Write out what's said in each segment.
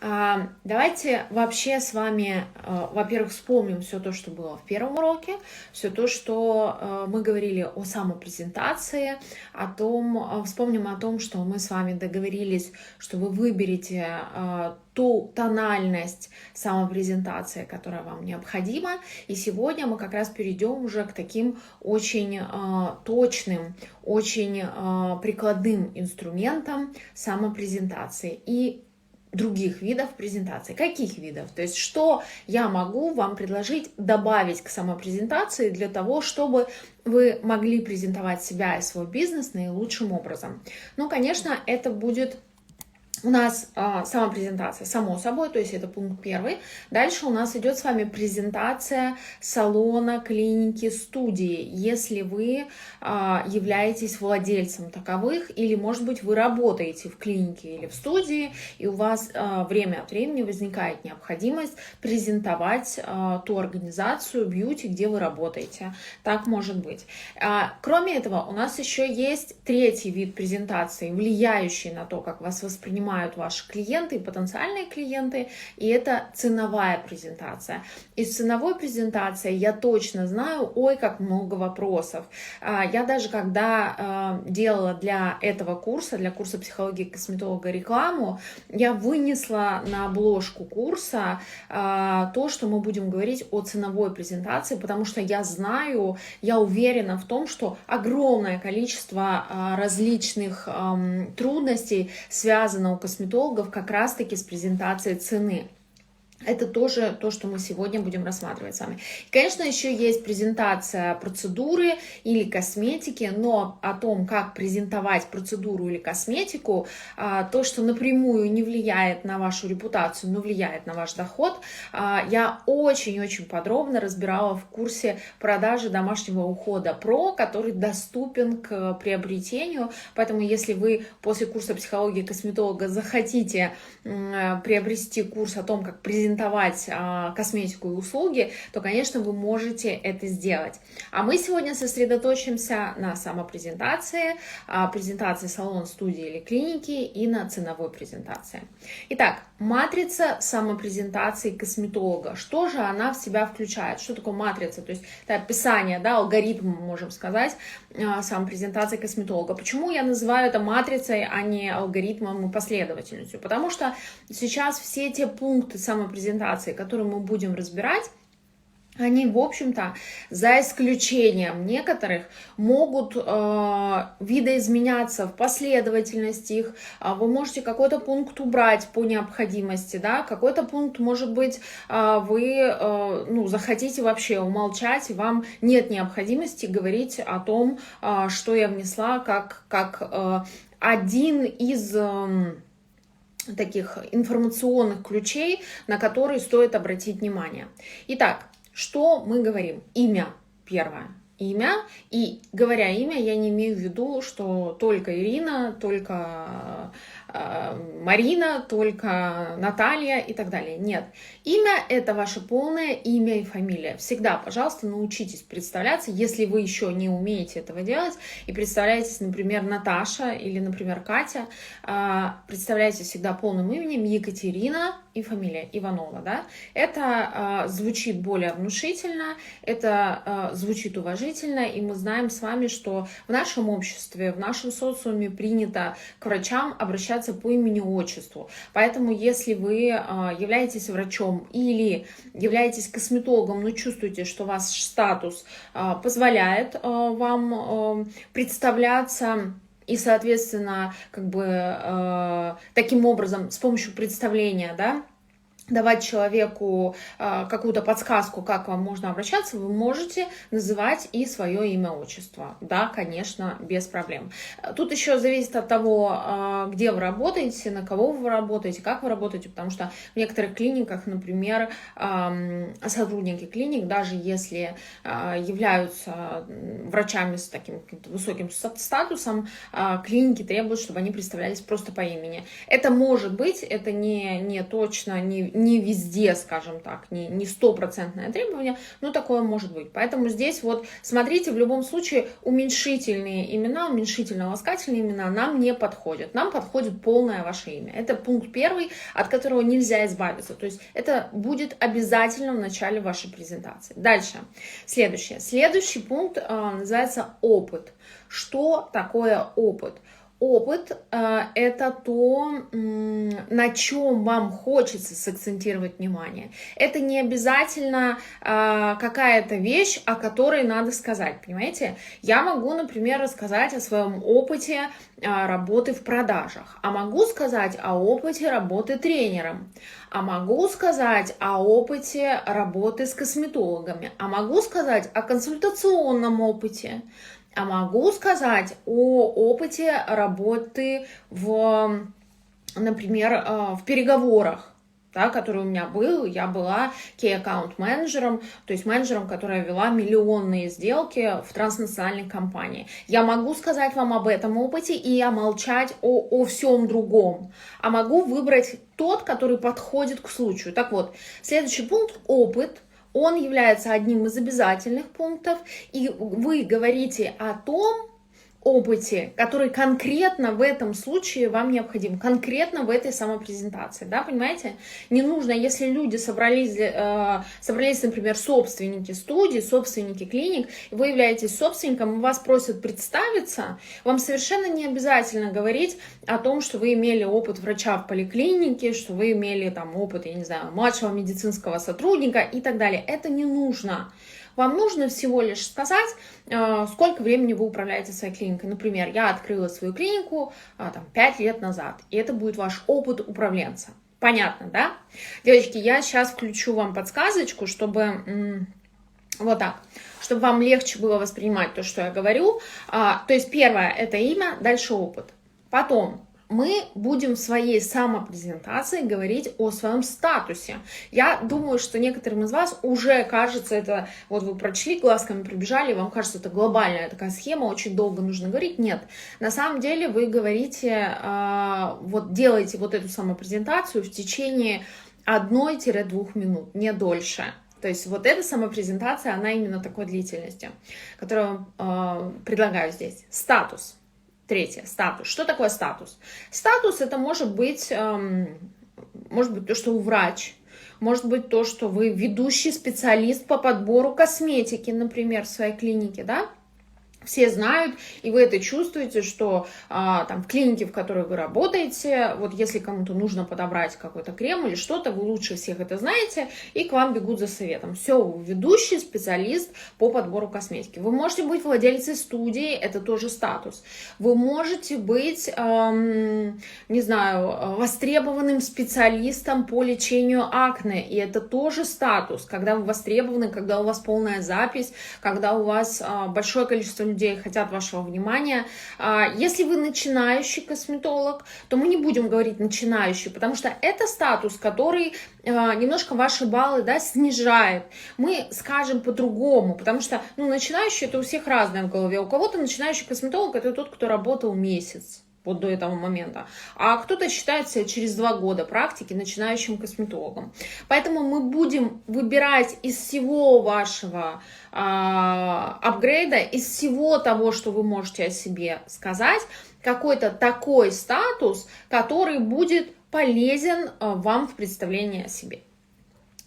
Давайте вообще с вами, во-первых, вспомним все то, что было в первом уроке, все то, что мы говорили о самопрезентации, вспомним о том, что мы с вами договорились, что вы выберете ту тональность самопрезентации, которая вам необходима. И сегодня мы как раз перейдем уже к таким очень точным, очень прикладным инструментам самопрезентации и других видов презентации. Каких видов? То есть, что я могу вам предложить добавить к самопрезентации для того, чтобы вы могли презентовать себя и свой бизнес наилучшим образом. Ну, конечно, это будет у нас самопрезентация, само собой, то есть это пункт первый. Дальше у нас идет с вами презентация салона, клиники, студии, если вы являетесь владельцем таковых, или, может быть, вы работаете в клинике или в студии, и у вас время от времени возникает необходимость презентовать ту организацию, бьюти, где вы работаете. Так может быть. Кроме этого, у нас еще есть третий вид презентации, влияющий на то, как вас воспринимают ваши клиенты и потенциальные клиенты, и это ценовая презентация. Из ценовой презентации я точно знаю, как много вопросов. Я даже когда делала для этого курса, для курса психологии косметолога рекламу, я вынесла на обложку курса то, что мы будем говорить о ценовой презентации, потому что я знаю, я уверена в том, что огромное количество различных трудностей связано у косметологов как раз-таки с презентацией цены. Это тоже то, что мы сегодня будем рассматривать с вами. И, конечно, еще есть презентация процедуры или косметики, но о том, как презентовать процедуру или косметику, то, что напрямую не влияет на вашу репутацию, но влияет на ваш доход, я очень-очень подробно разбирала в курсе продажи домашнего ухода Pro, который доступен к приобретению. Поэтому, если вы после курса психологии косметолога захотите приобрести курс о том, как презентовать косметику и услуги, то, конечно, вы можете это сделать. А мы сегодня сосредоточимся на самопрезентации, презентации салона, студии или клиники и на ценовой презентации. Итак, матрица самопрезентации косметолога. Что же она в себя включает? Что такое матрица? То есть это описание, алгоритм, мы можем сказать, самопрезентации косметолога. Почему я называю это матрицей, а не алгоритмом и последовательностью? Потому что сейчас все те пункты самопрезентации, которые мы будем разбирать, они, в общем-то, за исключением некоторых, могут видоизменяться в последовательности их. Вы можете какой-то пункт убрать по необходимости, какой-то пункт, может быть, вы захотите вообще умолчать, и вам нет необходимости говорить о том, что я внесла как один из таких информационных ключей, на которые стоит обратить внимание. Итак, что мы говорим? Имя первое. Имя. И говоря имя, я не имею в виду, что только Ирина, только Марина, только Наталья и так далее. Нет. Имя – это ваше полное имя и фамилия. Всегда, пожалуйста, научитесь представляться, если вы еще не умеете этого делать, и представляетесь, например, Наташа или, например, Катя, представляйте всегда полным именем Екатерина и фамилия Иванова. Это звучит более внушительно, это звучит уважительно, и мы знаем с вами, что в нашем обществе, в нашем социуме принято к врачам обращаться по имени-отчеству. Поэтому, если вы являетесь врачом или являетесь косметологом, но чувствуете, что ваш статус позволяет вам представляться и, соответственно, таким образом, с помощью представления, давать человеку какую-то подсказку, как вам можно обращаться, вы можете называть и свое имя, отчество. Да, конечно, без проблем. Тут еще зависит от того, где вы работаете, на кого вы работаете, как вы работаете, потому что в некоторых клиниках, например, сотрудники клиник, даже если являются врачами с таким высоким статусом, клиники требуют, чтобы они представлялись просто по имени. Это может быть, это не точно, не не везде, скажем так, не стопроцентное требование, но такое может быть. Поэтому здесь вот смотрите, в любом случае уменьшительные имена, уменьшительно-ласкательные имена нам не подходят. Нам подходит полное ваше имя. Это пункт первый, от которого нельзя избавиться. То есть это будет обязательно в начале вашей презентации. Дальше. Следующее. Следующий пункт называется опыт. Что такое опыт? Опыт это то, на чем вам хочется сакцентировать внимание. Это не обязательно какая-то вещь, о которой надо сказать, понимаете? Я могу, например, рассказать о своем опыте работы в продажах, а могу сказать о опыте работы тренером, а могу сказать о опыте работы с косметологами, а могу сказать о консультационном опыте. А могу сказать о опыте работы например, в переговорах, да, который у меня был. Я была key account менеджером, то есть менеджером, которая вела миллионные сделки в транснациональной компании. Я могу сказать вам об этом опыте и молчать о всем другом. А могу выбрать тот, который подходит к случаю. Так вот, следующий пункт – опыт. Он является одним из обязательных пунктов, и вы говорите о том опыте, который конкретно в этом случае вам необходим, конкретно в этой самопрезентации, да, понимаете? Не нужно, если люди собрались, например, собственники студий, собственники клиник, и вы являетесь собственником, и вас просят представиться, вам совершенно не обязательно говорить о том, что вы имели опыт врача в поликлинике, что вы имели там опыт, я не знаю, младшего медицинского сотрудника и так далее. Это не нужно. Вам нужно всего лишь сказать, сколько времени вы управляете своей клиникой. Например, я открыла свою клинику 5 лет назад, и это будет ваш опыт управленца. Понятно, да? Девочки, я сейчас включу вам подсказочку, чтобы вот так, чтобы вам легче было воспринимать то, что я говорю. То есть первое – это имя, дальше опыт. Потом мы будем в своей самопрезентации говорить о своем статусе. Я думаю, что некоторым из вас уже кажется это, вот вы прочли, глазками пробежали, и вам кажется, это глобальная такая схема, очень долго нужно говорить. Нет, на самом деле вы говорите, вот делаете вот эту самопрезентацию в течение 1-2 минут, не дольше. То есть вот эта самопрезентация, она именно такой длительности, которую предлагаю здесь. Статус. Третье, статус. Что такое статус? Статус это может быть то, что вы врач, может быть то, что вы ведущий специалист по подбору косметики, например, в своей клинике, да? Все знают, и вы это чувствуете, что там в клинике, в которой вы работаете, вот если кому-то нужно подобрать какой-то крем или что-то, вы лучше всех это знаете, и к вам бегут за советом. Все, вы ведущий специалист по подбору косметики. Вы можете быть владельцей студии, это тоже статус. Вы можете быть, не знаю, востребованным специалистом по лечению акне, и это тоже статус, когда вы востребованы, когда у вас полная запись, когда у вас большое количество людей хотят вашего внимания. Если вы начинающий косметолог, то мы не будем говорить начинающий, потому что это статус, который немножко ваши баллы, да, снижает. Мы скажем по-другому, потому что начинающий это у всех разное в голове. У кого-то начинающий косметолог это тот, кто работал месяц. Вот до этого момента. А кто-то считает себя через 2 года практики начинающим косметологом. Поэтому мы будем выбирать из всего вашего апгрейда, из всего того, что вы можете о себе сказать, какой-то такой статус, который будет полезен вам в представлении о себе.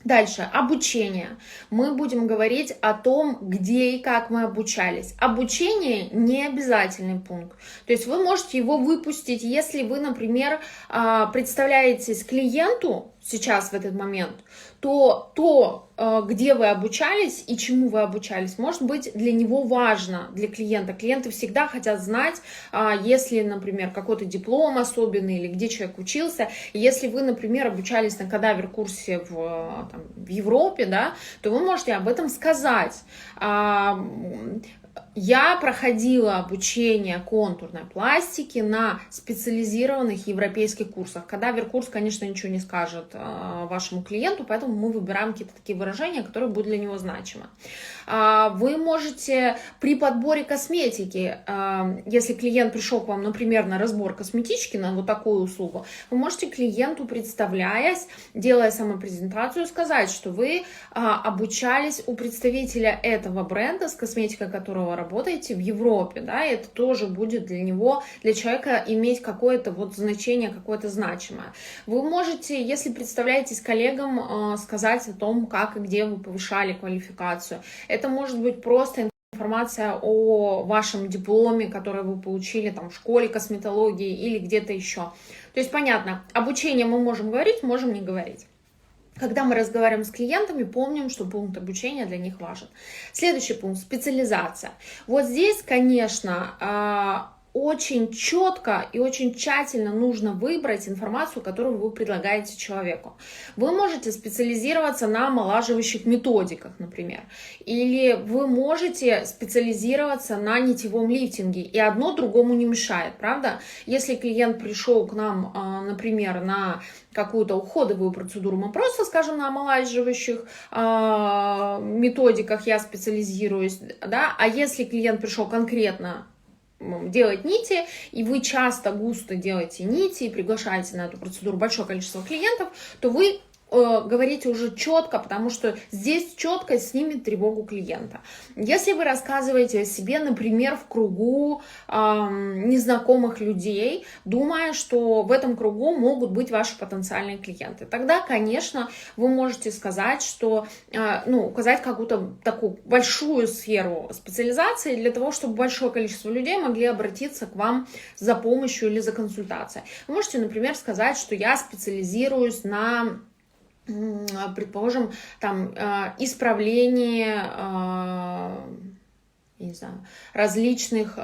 Дальше, обучение. Мы будем говорить о том, где и как мы обучались. Обучение не обязательный пункт. То есть вы можете его выпустить, если вы, например, представляетесь клиенту сейчас в этот момент, то, где вы обучались и чему вы обучались, может быть для него важно, для клиента. Клиенты всегда хотят знать, если, например, какой-то диплом особенный или где человек учился. Если вы, например, обучались на кадавер-курсе в Европе, да, то вы можете об этом сказать. Я проходила обучение контурной пластике на специализированных европейских курсах. Кадавер-курс, конечно, ничего не скажет вашему клиенту, поэтому мы выбираем какие-то такие выражения, которые будут для него значимы. Вы можете при подборе косметики, если клиент пришел к вам, например, на разбор косметички, на вот такую услугу, вы можете клиенту, представляясь, делая самопрезентацию, сказать, что вы обучались у представителя этого бренда, с косметикой которого работаете в Европе, да, и это тоже будет для него, для человека иметь какое-то вот значение, какое-то значимое. Вы можете, если представляетесь коллегам, сказать о том, как и где вы повышали квалификацию. Это может быть просто информация о вашем дипломе, который вы получили там в школе косметологии или где-то еще. То есть, понятно, обучение мы можем говорить, можем не говорить. Когда мы разговариваем с клиентами, помним, что пункт обучения для них важен. Следующий пункт – специализация. Вот здесь, конечно, очень четко и очень тщательно нужно выбрать информацию, которую вы предлагаете человеку. Вы можете специализироваться на омолаживающих методиках, например, или вы можете специализироваться на нитевом лифтинге, и одно другому не мешает, правда? Если клиент пришел к нам, например, на какую-то уходовую процедуру, мы просто скажем на омолаживающих методиках я специализируюсь, да, а если клиент пришел конкретно делать нити, и вы часто густо делаете нити и приглашаете на эту процедуру большое количество клиентов, то вы говорите уже четко, потому что здесь четко снимет тревогу клиента. Если вы рассказываете о себе, например, в кругу незнакомых людей, думая, что в этом кругу могут быть ваши потенциальные клиенты, тогда, конечно, вы можете сказать, что, указать какую-то такую большую сферу специализации для того, чтобы большое количество людей могли обратиться к вам за помощью или за консультацией. Вы можете, например, сказать, что я специализируюсь на, предположим, там, исправление, не знаю, различных,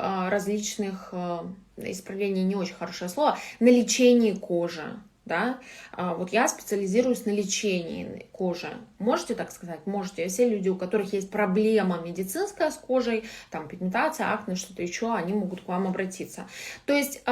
исправление не очень хорошее слово, на лечении кожи, да, вот я специализируюсь на лечении кожи. Можете так сказать? Можете. Все люди, у которых есть проблема медицинская с кожей, там, пигментация, акне, что-то еще, они могут к вам обратиться. То есть,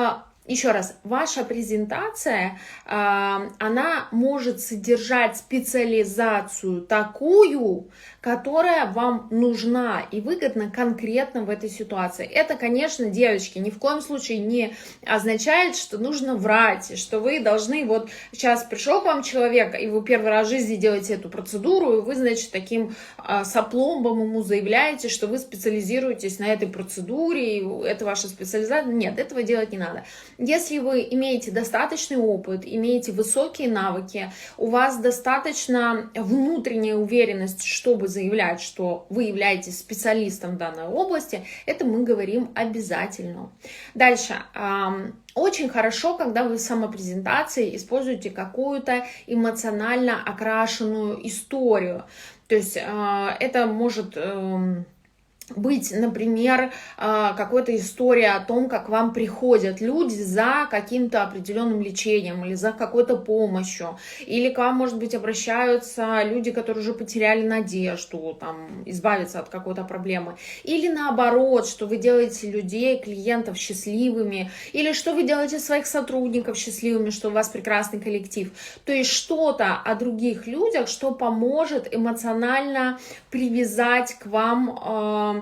еще раз, ваша презентация, она может содержать специализацию такую, которая вам нужна и выгодна конкретно в этой ситуации. Это, конечно, девочки, ни в коем случае не означает, что нужно врать, что вы должны, вот сейчас пришел к вам человек, и вы первый раз в жизни делаете эту процедуру, и вы, значит, таким сопломбом ему заявляете, что вы специализируетесь на этой процедуре, и это ваша специализация. Нет, этого делать не надо. Если вы имеете достаточный опыт, имеете высокие навыки, у вас достаточно внутренняя уверенность, чтобы заявлять, что вы являетесь специалистом в данной области, это мы говорим обязательно. Дальше. Очень хорошо, когда вы в самопрезентации используете какую-то эмоционально окрашенную историю. То есть это может быть, например, какая-то история о том, как вам приходят люди за каким-то определенным лечением или за какой-то помощью, или к вам, может быть, обращаются люди, которые уже потеряли надежду, там, избавиться от какой-то проблемы, или наоборот, что вы делаете людей, клиентов счастливыми, или что вы делаете своих сотрудников счастливыми, что у вас прекрасный коллектив. То есть что-то о других людях, что поможет эмоционально привязать к вам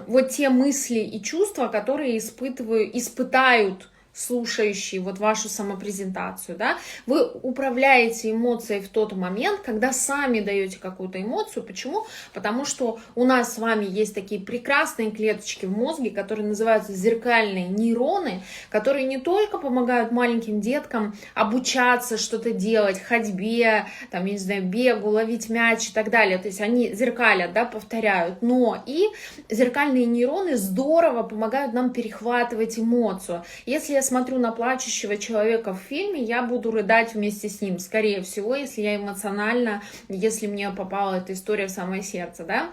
вот те мысли и чувства, которые испытают слушающие вот вашу самопрезентацию, да, вы управляете эмоцией в тот момент, когда сами даете какую-то эмоцию. Почему? Потому что у нас с вами есть такие прекрасные клеточки в мозге, которые называются зеркальные нейроны, которые не только помогают маленьким деткам обучаться что-то делать, ходьбе, там, я не знаю, бегу, ловить мяч и так далее, то есть они зеркалят, да, повторяют, но и зеркальные нейроны здорово помогают нам перехватывать эмоцию. Если я смотрю на плачущего человека в фильме, я буду рыдать вместе с ним, скорее всего, если я эмоционально, если мне попала эта история в самое сердце, да.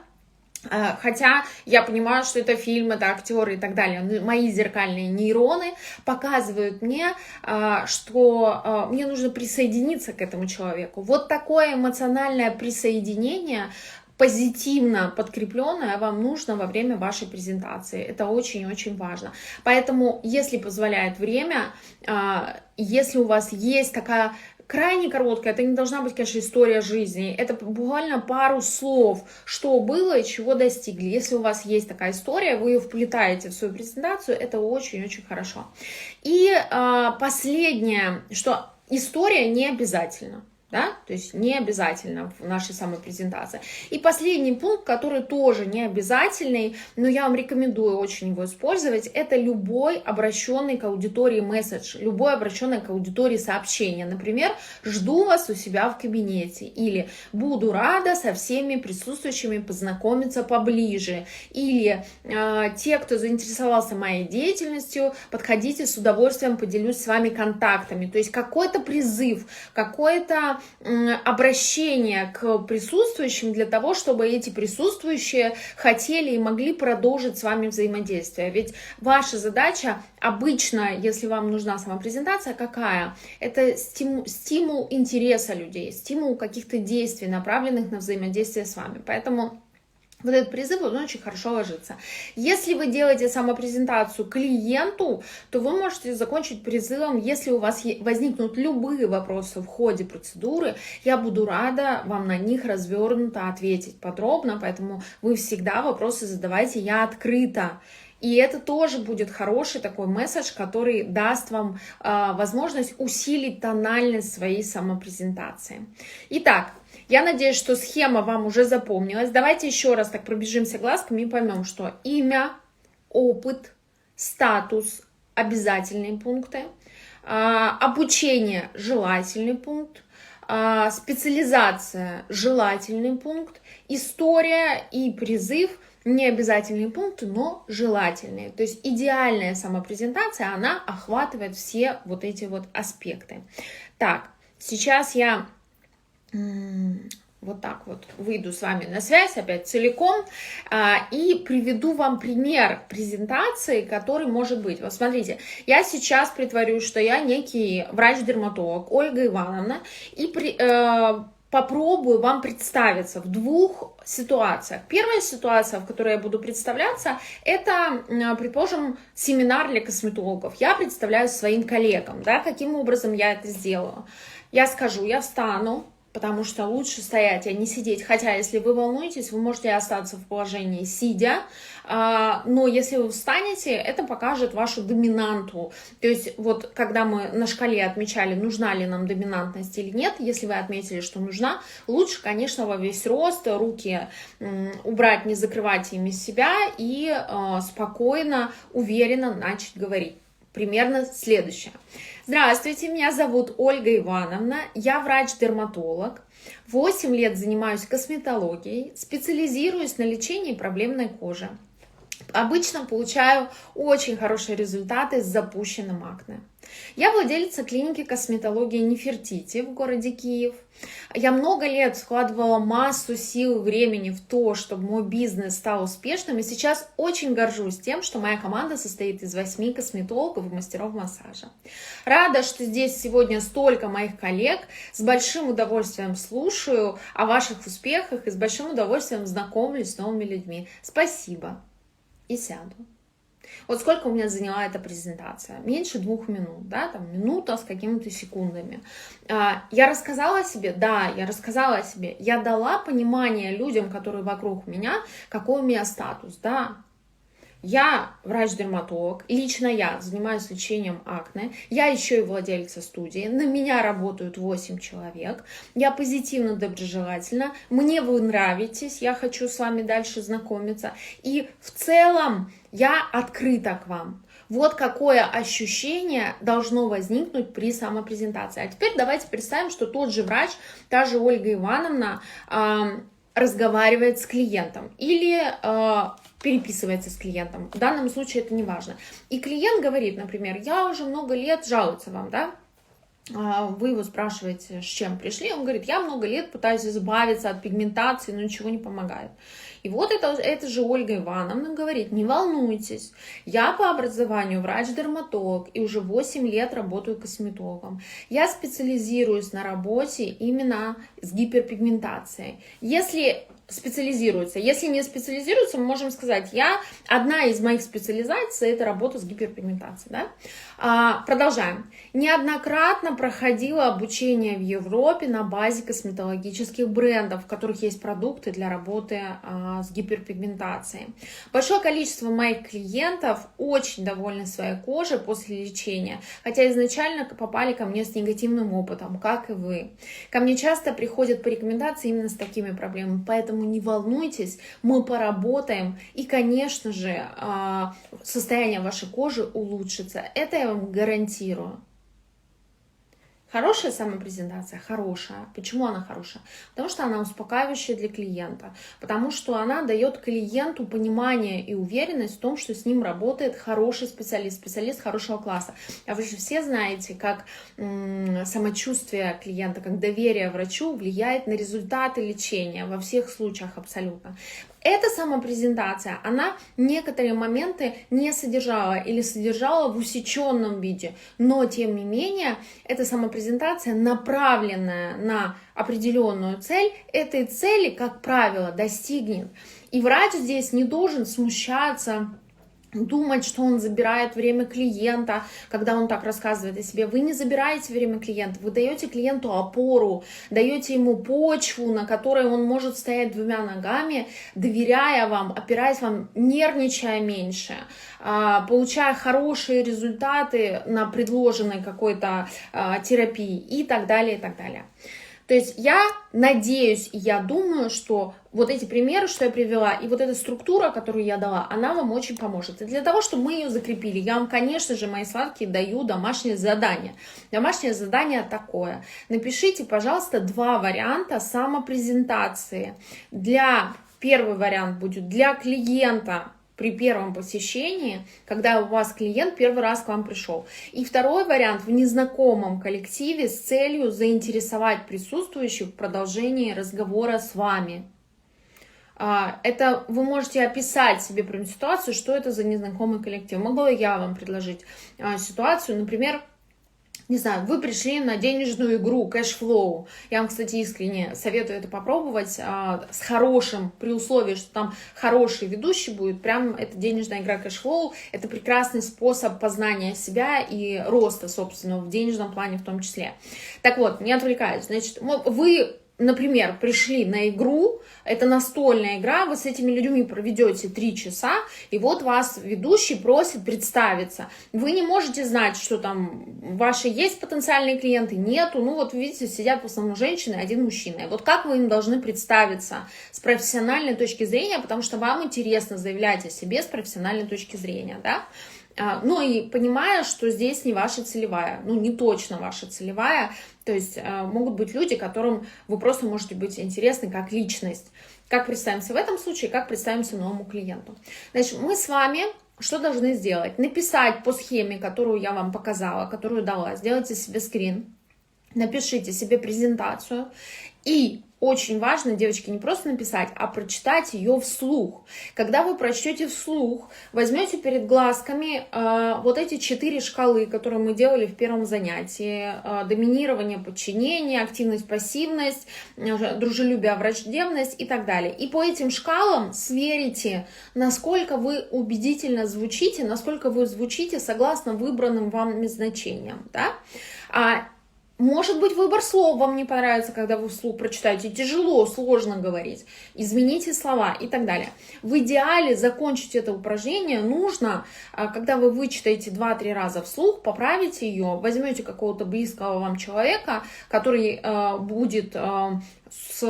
Хотя я понимаю, что это фильм, это актеры и так далее. Но мои зеркальные нейроны показывают мне, что мне нужно присоединиться к этому человеку. Вот такое эмоциональное присоединение позитивно подкрепленное вам нужно во время вашей презентации. Это очень-очень важно. Поэтому, если позволяет время, если у вас есть такая крайне короткая, это не должна быть, конечно, история жизни, это буквально пару слов, что было и чего достигли. Если у вас есть такая история, вы ее вплетаете в свою презентацию, это очень-очень хорошо. И последнее, что история не обязательно. Да? То есть не обязательно в нашей самой презентации. И последний пункт, который тоже не обязательный, но я вам рекомендую очень его использовать, это любой обращенный к аудитории месседж, любой обращенный к аудитории сообщение. Например, жду вас у себя в кабинете, или буду рада со всеми присутствующими познакомиться поближе, или те, кто заинтересовался моей деятельностью, подходите, с удовольствием поделюсь с вами контактами. То есть какой-то призыв, какой-то обращение к присутствующим для того, чтобы эти присутствующие хотели и могли продолжить с вами взаимодействие. Ведь ваша задача обычно, если вам нужна самопрезентация, какая? Это стимул интереса людей, стимул каких-то действий, направленных на взаимодействие с вами. Поэтому вот этот призыв, он очень хорошо ложится. Если вы делаете самопрезентацию клиенту, то вы можете закончить призывом: если у вас возникнут любые вопросы в ходе процедуры, я буду рада вам на них развернуто ответить подробно, поэтому вы всегда вопросы задавайте, я открыта. И это тоже будет хороший такой месседж, который даст вам возможность усилить тональность своей самопрезентации. Итак, я надеюсь, что схема вам уже запомнилась. Давайте еще раз так пробежимся глазками и поймем, что имя, опыт, статус – обязательные пункты, обучение – желательный пункт, специализация – желательный пункт, история и призыв – необязательные пункты, но желательные. То есть идеальная самопрезентация, она охватывает все вот эти вот аспекты. Так, сейчас я вот так вот выйду с вами на связь опять целиком и приведу вам пример презентации, который может быть. Вот смотрите, я сейчас притворюсь, что я некий врач-дерматолог Ольга Ивановна, и попробую вам представиться в двух ситуациях. Первая ситуация, в которой я буду представляться, это, предположим, семинар для косметологов. Я представляю своим коллегам, да, каким образом я это сделаю. Я скажу, я встану, потому что лучше стоять, а не сидеть. Хотя, если вы волнуетесь, вы можете остаться в положении сидя, но если вы встанете, это покажет вашу доминанту. То есть, вот когда мы на шкале отмечали, нужна ли нам доминантность или нет, если вы отметили, что нужна, лучше, конечно, во весь рост, руки убрать, не закрывать ими себя и спокойно, уверенно начать говорить. Примерно следующее. Здравствуйте, меня зовут Ольга Ивановна, я врач-дерматолог, 8 лет занимаюсь косметологией, специализируюсь на лечении проблемной кожи. Обычно получаю очень хорошие результаты с запущенным акне. Я владелица клиники косметологии Нефертити в городе Киев. Я много лет вкладывала массу сил и времени в то, чтобы мой бизнес стал успешным, и сейчас очень горжусь тем, что моя команда состоит из 8 косметологов и мастеров массажа. Рада, что здесь сегодня столько моих коллег, с большим удовольствием слушаю о ваших успехах и с большим удовольствием знакомлюсь с новыми людьми. Спасибо. И сяду. Вот сколько у меня заняла эта презентация? Меньше 2 минут, да, там минута с какими-то секундами. Я рассказала о себе? Да, я рассказала о себе. Я дала понимание людям, которые вокруг меня, какой у меня статус, да. Я врач-дерматолог, лично я занимаюсь лечением акне, я еще и владельца студии, на меня работают 8 человек, я позитивно, доброжелательна, мне вы нравитесь, я хочу с вами дальше знакомиться, и в целом я открыта к вам. Вот какое ощущение должно возникнуть при самопрезентации. А теперь давайте представим, что тот же врач, та же Ольга Ивановна разговаривает с клиентом или переписывается с клиентом. В данном случае это не важно. И клиент говорит, например, я уже много лет, жалуется вам, да? Вы его спрашиваете, с чем пришли, он говорит, я много лет пытаюсь избавиться от пигментации, но ничего не помогает. И вот это же Ольга Ивановна говорит, не волнуйтесь, я по образованию врач-дерматолог и уже 8 лет работаю косметологом. Я специализируюсь на работе именно с гиперпигментацией. Если специализируются. Если не специализируются, мы можем сказать, одна из моих специализаций — это работа с гиперпигментацией. Да? Продолжаем. Неоднократно проходила обучение в Европе на базе косметологических брендов, в которых есть продукты для работы с гиперпигментацией. Большое количество моих клиентов очень довольны своей кожей после лечения, хотя изначально попали ко мне с негативным опытом, как и вы. Ко мне часто приходят по рекомендации именно с такими проблемами, поэтому не волнуйтесь, мы поработаем, и, конечно же, состояние вашей кожи улучшится. Это я вам гарантирую. Хорошая самопрезентация? Хорошая. Почему она хорошая? Потому что она успокаивающая для клиента. Потому что она дает клиенту понимание и уверенность в том, что с ним работает хороший специалист, специалист хорошего класса. А вы же все знаете, как самочувствие клиента, как доверие врачу влияет на результаты лечения во всех случаях абсолютно. Эта самопрезентация, она некоторые моменты не содержала или содержала в усеченном виде, но тем не менее эта самопрезентация, направленная на определенную цель, этой цели, как правило, достигнет. И врач здесь не должен смущаться, думать, что он забирает время клиента, когда он так рассказывает о себе. Вы не забираете время клиента, вы даете клиенту опору, даете ему почву, на которой он может стоять двумя ногами, доверяя вам, опираясь вам, нервничая меньше, получая хорошие результаты на предложенной какой-то терапии и так далее, и так далее. То есть я надеюсь и я думаю, что вот эти примеры, что я привела, и вот эта структура, которую я дала, она вам очень поможет. И для того, чтобы мы ее закрепили, я вам, конечно же, мои сладкие, даю домашнее задание. Домашнее задание такое. Напишите, пожалуйста, 2 варианта самопрезентации. Первый вариант будет для клиента, при первом посещении, когда у вас клиент первый раз к вам пришел. И второй вариант в незнакомом коллективе с целью заинтересовать присутствующих в продолжении разговора с вами. Это вы можете описать себе прям ситуацию, что это за незнакомый коллектив. Могу я вам предложить ситуацию, например, не знаю, вы пришли на денежную игру Cashflow. Я вам, кстати, искренне советую это попробовать с хорошим, при условии, что там хороший ведущий будет. Прям эта денежная игра Cashflow — это прекрасный способ познания себя и роста, собственно, в денежном плане в том числе. Так вот, не отвлекаюсь. Значит, вы, например, пришли на игру, это настольная игра, вы с этими людьми проведете 3 часа, и вот вас ведущий просит представиться. Вы не можете знать, что там ваши есть потенциальные клиенты, нету. Ну вот видите, сидят в основном женщины, 1 мужчина. И вот как вы им должны представиться с профессиональной точки зрения, потому что вам интересно заявлять о себе с профессиональной точки зрения, да? Ну и понимая, что здесь не ваша целевая, ну не точно ваша целевая, то есть могут быть люди, которым вы просто можете быть интересны как личность. Как представимся в этом случае, как представимся новому клиенту. Значит, мы с вами что должны сделать? Написать по схеме, которую я вам показала, которую дала, сделайте себе скрин, напишите себе презентацию и очень важно, девочки, не просто написать, а прочитать ее вслух. Когда вы прочтете вслух, возьмете перед глазками вот эти 4 шкалы, которые мы делали в первом занятии. Доминирование, подчинение, активность, пассивность, дружелюбие, враждебность и так далее. И по этим шкалам сверите, насколько вы убедительно звучите, насколько вы звучите согласно выбранным вами значениям. Да? Может быть, выбор слов вам не понравится, когда вы вслух прочитаете. Тяжело, сложно говорить. Измените слова и так далее. В идеале закончить это упражнение нужно, когда вы вычитаете 2-3 раза вслух, поправите ее, возьмете какого-то близкого вам человека, который будет с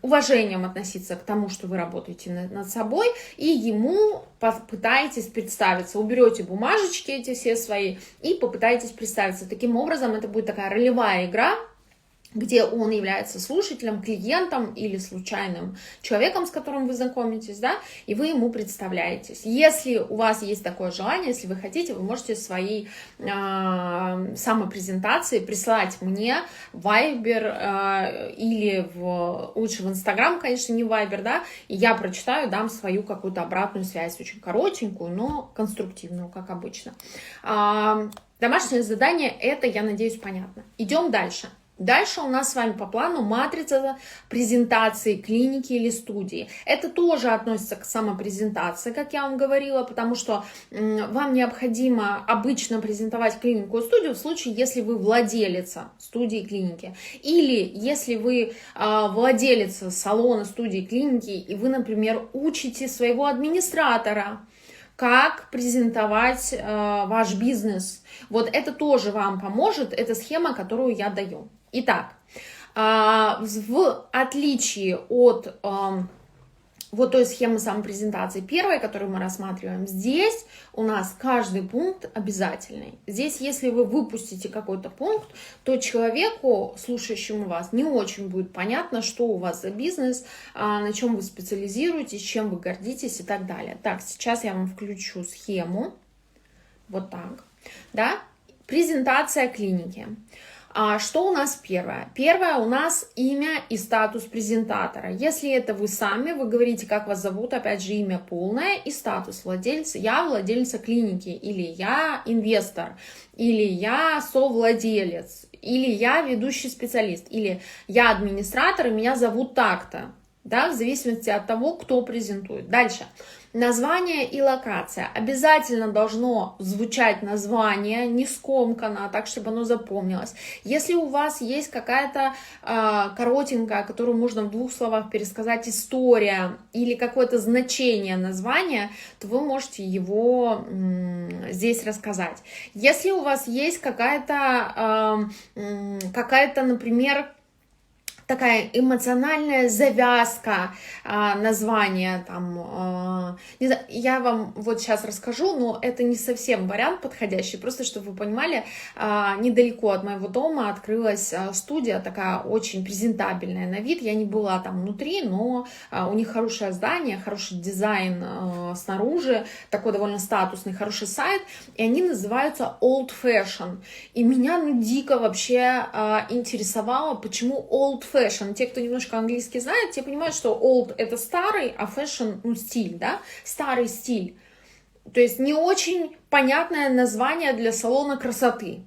уважением относиться к тому, что вы работаете над собой, и ему попытаетесь представиться. Уберете бумажечки эти все свои и попытаетесь представиться. Таким образом, это будет такая ролевая игра, где он является слушателем, клиентом или случайным человеком, с которым вы знакомитесь, да, и вы ему представляетесь. Если у вас есть такое желание, если вы хотите, вы можете свои самопрезентации присылать мне в Viber или лучше в Instagram, конечно, не в Viber, да, и я прочитаю, дам свою какую-то обратную связь, очень коротенькую, но конструктивную, как обычно. Домашнее задание, это, я надеюсь, понятно. Идем дальше. Дальше у нас с вами по плану матрица презентации клиники или студии. Это тоже относится к самопрезентации, как я вам говорила, потому что вам необходимо обычно презентовать клинику и студию в случае, если вы владелица студии и клиники. Или если вы владелица салона, студии, клиники, и вы, например, учите своего администратора, как презентовать ваш бизнес. Вот это тоже вам поможет, это схема, которую я даю. Итак, в отличие от вот той схемы самопрезентации первой, которую мы рассматриваем, здесь у нас каждый пункт обязательный. Здесь, если вы выпустите какой-то пункт, то человеку, слушающему вас, не очень будет понятно, что у вас за бизнес, на чем вы специализируетесь, чем вы гордитесь и так далее. Так, сейчас я вам включу схему. Вот так. Да? Презентация клиники. Что у нас первое? Первое у нас имя и статус презентатора. Если это вы сами, вы говорите, как вас зовут, опять же, имя полное и статус владельца. Я владельца клиники, или я инвестор, или я совладелец, или я ведущий специалист, или я администратор, и меня зовут так-то. Да, в зависимости от того, кто презентует. Дальше. Название и локация. Обязательно должно звучать название, не скомканно, так, чтобы оно запомнилось. Если у вас есть какая-то коротенькая, которую можно в 2 словах пересказать, история или какое-то значение названия, то вы можете его здесь рассказать. Если у вас есть какая-то, например, такая эмоциональная завязка названия, там, не знаю, я вам вот сейчас расскажу, но это не совсем вариант подходящий, просто чтобы вы понимали, недалеко от моего дома открылась студия, такая очень презентабельная на вид, я не была там внутри, но у них хорошее здание, хороший дизайн снаружи, такой довольно статусный, хороший сайт, и они называются Old Fashion, и меня дико вообще интересовало, почему Old Fashion. Те, кто немножко английский знает, те понимают, что old — это старый, а fashion, ну, стиль, да, старый стиль. То есть не очень понятное название для салона красоты.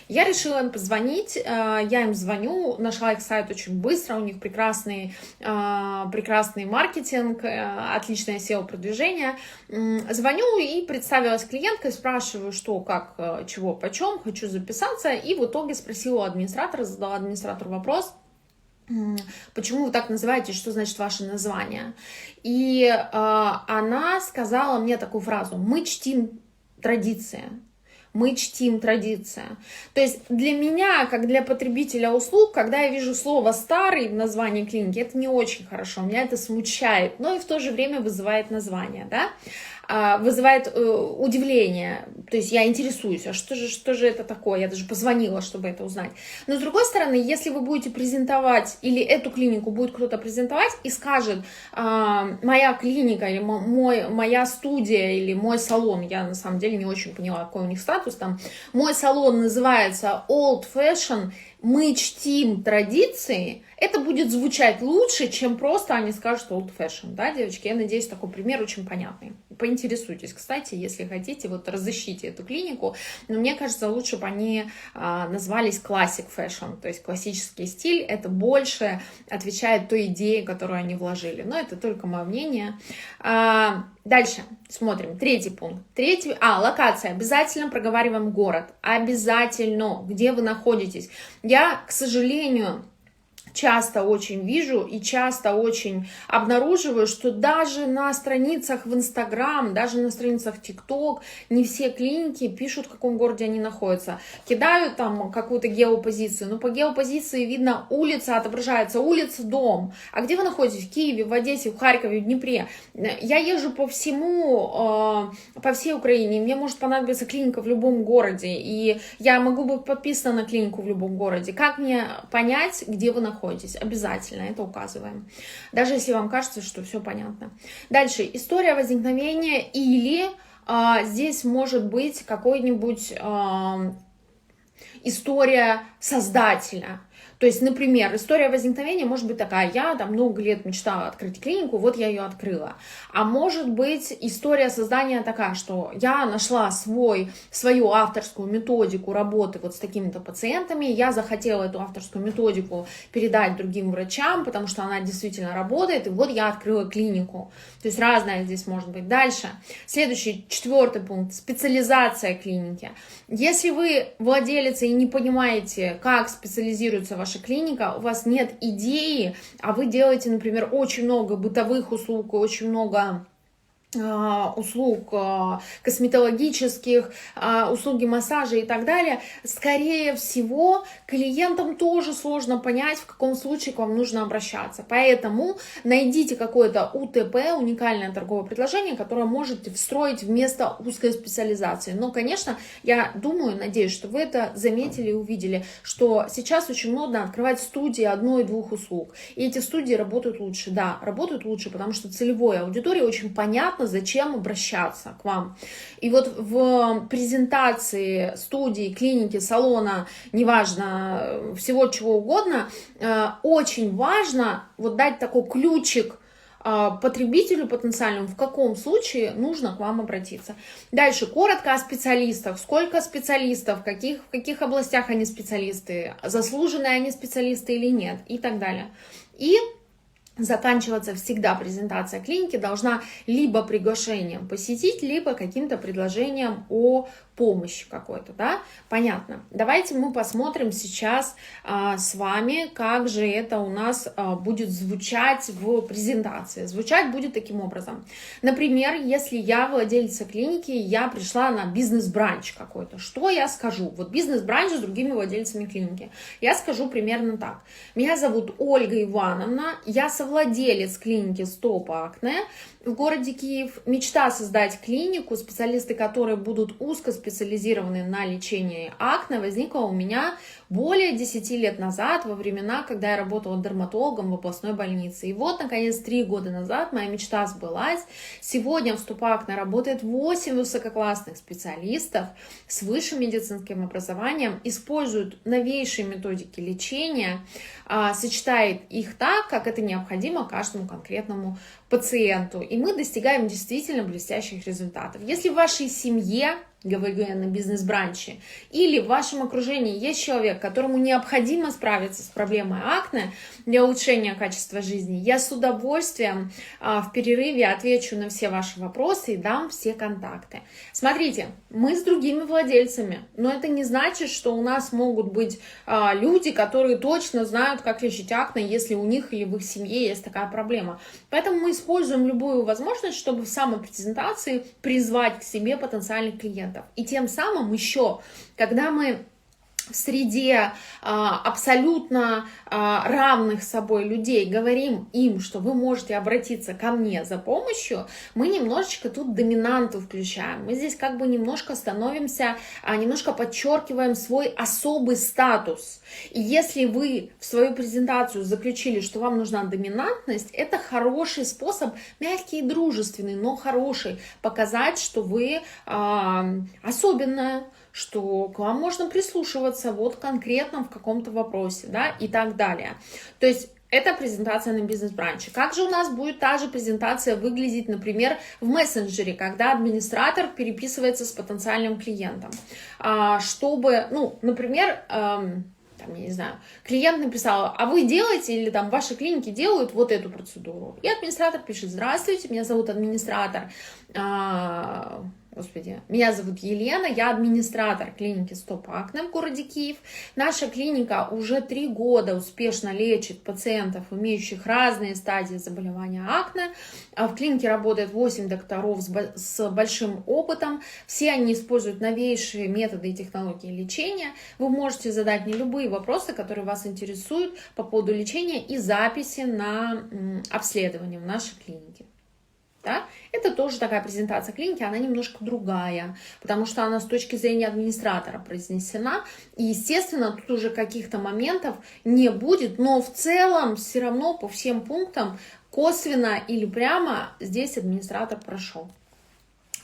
Я решила им позвонить, я им звоню, нашла их сайт очень быстро, у них прекрасный маркетинг, отличное SEO-продвижение. Звоню и представилась клиенткой, спрашиваю, что, как, чего, почем, хочу записаться, и в итоге спросила у администратора, задала администратору вопрос: почему вы так называете, что значит ваше название? И она сказала мне такую фразу: мы чтим традиции. Мы чтим традиции. То есть для меня, как для потребителя услуг, когда я вижу слово «старый» в названии клиники, это не очень хорошо, меня это смущает, но и в то же время вызывает название, да? Вызывает удивление, то есть я интересуюсь, а что же это такое, я даже позвонила, чтобы это узнать. Но с другой стороны, если вы будете презентовать, или эту клинику будет кто-то презентовать и скажет: моя клиника, или моя студия, или мой салон, я на самом деле не очень поняла, какой у них статус там, мой салон называется Old Fashion, мы чтим традиции, это будет звучать лучше, чем просто они скажут old fashion, да, девочки? Я надеюсь, такой пример очень понятный. Поинтересуйтесь, кстати, если хотите, вот разыщите эту клинику. Но мне кажется, лучше бы они назвались classic fashion, то есть классический стиль. Это больше отвечает той идее, которую они вложили. Но это только мое мнение. Дальше смотрим. 3 пункт. Локация. Обязательно проговариваем город. Обязательно. Где вы находитесь. Я, к сожалению, часто очень вижу и часто очень обнаруживаю, что даже на страницах в Инстаграм, даже на страницах ТикТок не все клиники пишут, в каком городе они находятся. Кидают там какую-то геопозицию, но по геопозиции видно улица, отображается улица, дом. А где вы находитесь? В Киеве, в Одессе, в Харькове, в Днепре. Я езжу по всей Украине, мне может понадобиться клиника в любом городе, и я могу быть подписана на клинику в любом городе. Как мне понять, где вы находитесь? Обязательно это указываем, даже если вам кажется, что все понятно. Дальше. История возникновения, или здесь может быть какой-нибудь история создателя. То есть, например, история возникновения может быть такая: я там много лет мечтала открыть клинику, вот я ее открыла. А может быть история создания такая, что я нашла свою авторскую методику работы вот с такими-то пациентами, я захотела эту авторскую методику передать другим врачам, потому что она действительно работает, и вот я открыла клинику. То есть разное здесь может быть. Дальше. Следующий, 4-й пункт. Специализация клиники. Если вы владелец и не понимаете, как специализируется ваша клиника, у вас нет идеи, а вы делаете, например, очень много бытовых услуг, очень много услуг косметологических, услуги массажа и так далее, скорее всего, клиентам тоже сложно понять, в каком случае к вам нужно обращаться. Поэтому найдите какое-то УТП, уникальное торговое предложение, которое можете встроить вместо узкой специализации. Но, конечно, я думаю, надеюсь, что вы это заметили и увидели, что сейчас очень модно открывать студии 1-2 услуг. И эти студии работают лучше. Да, работают лучше, потому что целевой аудитории очень понятно, зачем обращаться к вам. И вот в презентации студии, клиники, салона, неважно, всего чего угодно, очень важно вот дать такой ключик потребителю потенциальному, в каком случае нужно к вам обратиться. Дальше, коротко о специалистах. Сколько специалистов, в каких областях они специалисты, заслуженные они специалисты или нет, и так далее. И заканчиваться всегда презентация клиники должна либо приглашением посетить, либо каким-то предложением о помощи какой-то, да? Понятно. Давайте мы посмотрим сейчас с вами, как же это у нас будет звучать в презентации. Звучать будет таким образом. Например, если я владелица клиники, я пришла на бизнес-бранч какой-то, что я скажу? Вот бизнес-бранч с другими владельцами клиники. Я скажу примерно так. Меня зовут Ольга Ивановна, я совладелец клиники Stop Acne в городе Киев. Мечта создать клинику, специалисты, которые будут узкоспециализированы на лечении акне, возникла у меня более 10 лет назад, во времена, когда я работала дерматологом в областной больнице. И вот, наконец, 3 года назад моя мечта сбылась. Сегодня в Stop Acne работает 8 высококлассных специалистов с высшим медицинским образованием, используют новейшие методики лечения, сочетает их так, как это необходимо каждому конкретному пациенту. И мы достигаем действительно блестящих результатов. Если в вашей семье, говорю я на бизнес-бранче, или в вашем окружении есть человек, которому необходимо справиться с проблемой акне для улучшения качества жизни, я с удовольствием в перерыве отвечу на все ваши вопросы и дам все контакты. Смотрите, мы с другими владельцами, но это не значит, что у нас могут быть люди, которые точно знают, как лечить акне, если у них или в их семье есть такая проблема. Поэтому мы используем любую возможность, чтобы в самопрезентации призвать к себе потенциальных клиентов. И тем самым еще, когда мы в среде абсолютно равных собой людей говорим им, что вы можете обратиться ко мне за помощью, мы немножечко тут доминанту включаем. Мы здесь как бы немножко становимся, немножко подчеркиваем свой особый статус. И если вы в свою презентацию заключили, что вам нужна доминантность, это хороший способ, мягкий и дружественный, но хороший, показать, что вы особенная, что к вам можно прислушиваться вот конкретно в каком-то вопросе, да, и так далее. То есть это презентация на бизнес-бранче. Как же у нас будет та же презентация выглядеть, например, в мессенджере, когда администратор переписывается с потенциальным клиентом? Чтобы, ну, например, там, я не знаю, клиент написал, а вы делаете или там ваши клиники делают вот эту процедуру? И администратор пишет: здравствуйте, меня зовут администратор, меня зовут Елена, я администратор клиники Stop Acne в городе Киев. Наша клиника уже 3 года успешно лечит пациентов, имеющих разные стадии заболевания акне. В клинике работает 8 докторов с большим опытом. Все они используют новейшие методы и технологии лечения. Вы можете задать мне любые вопросы, которые вас интересуют по поводу лечения и записи на обследование в нашей клинике. Да? Это тоже такая презентация клиники, она немножко другая, потому что она с точки зрения администратора произнесена. И, естественно, тут уже каких-то моментов не будет, но в целом все равно по всем пунктам косвенно или прямо здесь администратор прошел.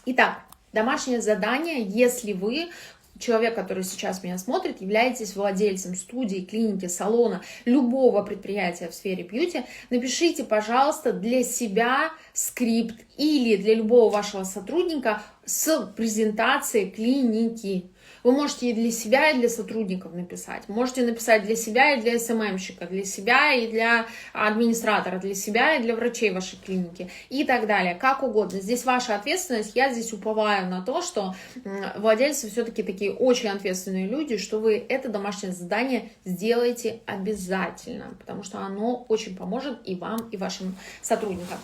Итак, домашнее задание, если вы человек, который сейчас меня смотрит, являетесь владельцем студии, клиники, салона, любого предприятия в сфере бьюти, напишите, пожалуйста, для себя скрипт или для любого вашего сотрудника с презентацией клиники. Вы можете и для себя, и для сотрудников написать. Можете написать для себя и для СММщика, для себя и для администратора, для себя и для врачей вашей клиники и так далее. Как угодно. Здесь ваша ответственность. Я здесь уповаю на то, что владельцы все-таки такие очень ответственные люди, что вы это домашнее задание сделаете обязательно, потому что оно очень поможет и вам, и вашим сотрудникам.